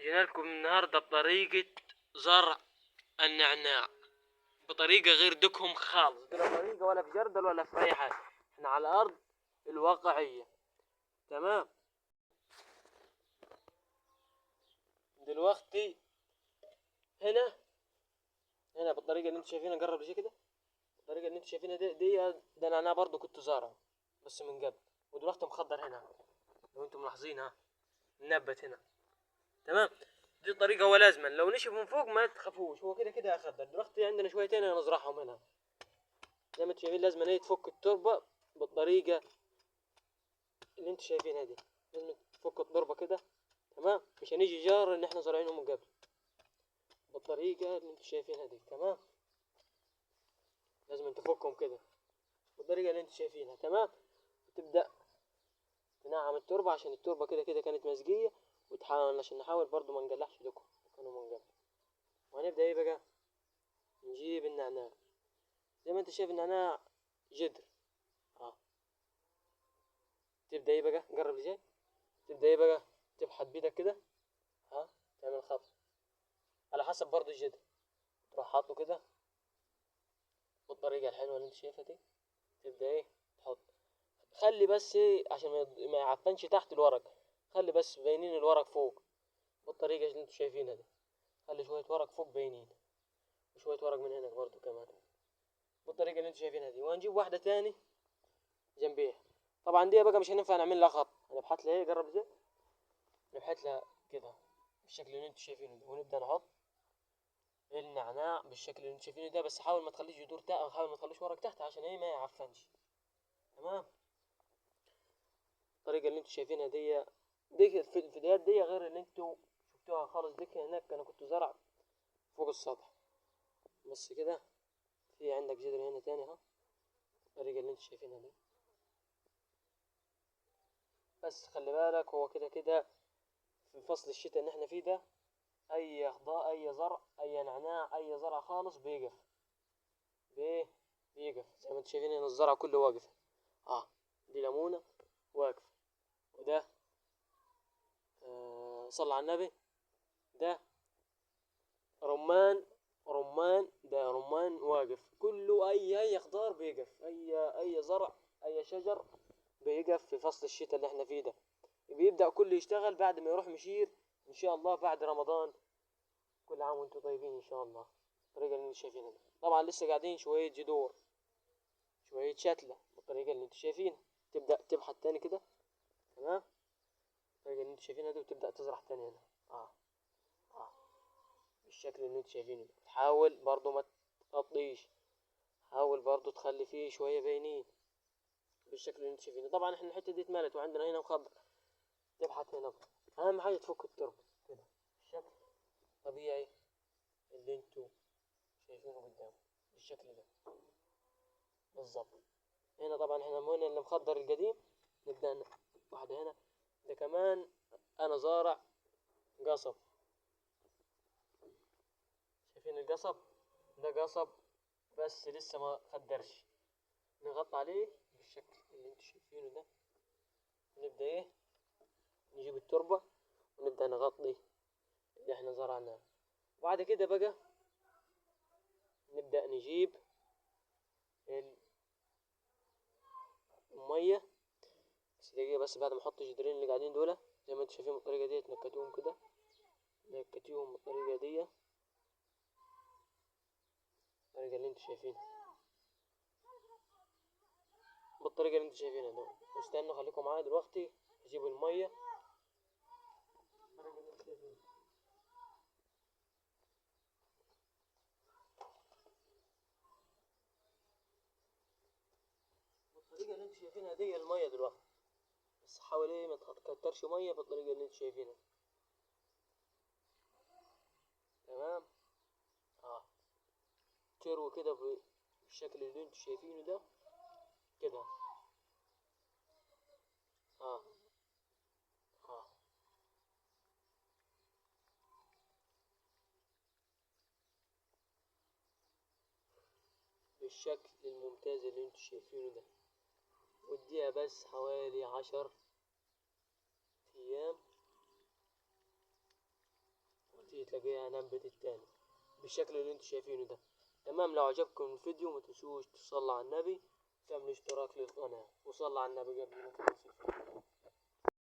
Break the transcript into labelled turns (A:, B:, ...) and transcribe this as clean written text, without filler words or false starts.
A: جينا لكم النهارده بطريقة زرع النعناع بطريقة غير دكهم خالص. دي لا طريقة ولا في جردل ولا في أي حاجة، احنا على الأرض الواقعية. تمام. دلوقتي هنا بالطريقة اللي انتم شايفينها، قرب لي كده. الطريقة اللي انتم شايفينها دي ده نعناع برضو كنت زارعه بس من قبل، ودلوقتي مخضر هنا لو انتم ملاحظين. منبت هنا. تمام. دي طريقة هو لازما لو نشف من فوق ما تخافوش، هو كده كده اخضر. دلوقتي عندنا شويتين نزرعهم هنا زي ما انتم شايفين. لازم ايه تفك التربة بالطريقة اللي انتم شايفينها دي. لازم تفك التربة كده. تمام. مش هنيجي جار ان احنا زارعينهم من قبل بالطريقة اللي انتم شايفينها دي. تمام. لازم تفكهم كده بالطريقة اللي انتم شايفينها. تمام. وتبدأ تنعم التربة عشان التربة كده كده كانت مزقية، وتحاول عشان نحاول برضو ما نقلعش دكم كانوا من قبل. وهنبدأ ايه بقى؟ نجيب النعناع زي ما انت شايف. النعناع جدر. تبدأ ايه بقى؟ قرب لي جاي. تبدأ ايه بقى؟ تبحث بيدك كده. تعمل خط على حسب برضو الجدر، تروح حاطه كده بالطريقة الحلوة اللي انت شايفها دي. تبدأ ايه تحط. خلي بس ايه عشان ما يعفنش تحت الورق، خلي بس باينين الورق فوق بالطريقة اللي انتوا شايفينها دي. خلي شوية ورق فوق باينين، وشوية ورق من هنا برضو كمان بالطريقة اللي انتوا شايفينها دي. وهنجيب واحدة تاني جنبيها. طبعا دي بقى مش هننفع نعمل لها خط، هنبحث لها ايه؟ قرب زي نبحث لها كده بالشكل اللي انتوا شايفينه ده، ونبدأ نحط النعناع بالشكل اللي انتوا شايفينه ده. بس حاول ما تخليش جذور تحت، او حاول ما تخليش ورق تحت عشان ايه ما يعفنش. تمام. الطريقة اللي انتوا شايفينها دي في الفيديوهات دي غير اللي انتوا شفتوها خالص. دي هناك انا كنت زرع فوق السطح بس كده. في عندك جذر هنا تاني الطريقة اللي انتوا شايفينها دي. بس خلي بالك هو كده كده في فصل الشتاء اللي احنا فيه ده، اي خضار اي زرع اي نعناع اي زرع خالص بيقف بيقف زي ما انتوا شايفين. هنا الزرع كله واقف. دي ليمونة واقف، وده صلى على النبي، ده رمان ده رمان واقف. كله اي خضار بيقف، اي زرع اي شجر بيقف في فصل الشتاء اللي احنا فيه ده. بيبدأ كله يشتغل بعد ما يروح مشير ان شاء الله بعد رمضان. كل عام وانتم طيبين ان شاء الله. الطريقة اللي انتم شايفينها دي طبعا لسه قاعدين شوية جذور شوية شتلة بالطريقة اللي انتم شايفينها. تبدأ تبحث تاني كده. تمام. الطريقة اللي انتم شايفينها دي، وتبدأ تزرع تاني هنا بالشكل اللي انتم شايفينه ده. تحاول برضو ما تغطيش، حاول برضو تخلي فيه شوية باينين بالشكل اللي انتم شايفينه. طبعا احنا الحتة دي اتملت وعندنا هنا مخضر. تبحث هنا بقى. اهم حاجة تفك التربة كده بالشكل طبيعي اللي انتم شايفينه قدام بالشكل ده بالظبط. هنا طبعا هنا اللي مخضر القديم. نبدأ واحدة هنا. ده كمان انا زارع قصب. شايفين القصب ده قصب بس لسه ما خدرش. نغطي عليه بالشكل اللي انتم شايفينه ده. نبدأ ايه نجيب التربة ونبدأ نغطي اللي احنا زرعناه. وبعد كده بقى نبدأ نجيب المية. بس دقيقة بس بعد ما احط الجدرين اللي قاعدين دول زي ما انتم شايفين بالطريقة دي. نكتوهم كده، نكتوهم بالطريقة دي الطريقة اللي انتم شايفينها بالطريقة اللي انتم شايفينها دول. واستنوا خليكم معايا دلوقتي اجيب المية بالطريقة اللي انتم شايفينها. بالطريقة اللي انتم شايفينها دي المية دلوقتي. بس حاول ايه ما تكترش مية بالطريقة اللي انتم شايفينها. تمام. تروي كده بالشكل اللي انتم شايفينه ده كده. اه اه بالشكل الممتاز اللي انتم شايفينه ده. وديها بس حوالي 10 ايام تيجي تلاقيها نبت التاني بالشكل اللي انتوا شايفينه ده. تمام. لو عجبكم الفيديو ما تنسوش تصلوا على النبي، تعملوا اشتراك للقناة وصلوا على النبي قبل ما تخلص الفيديو.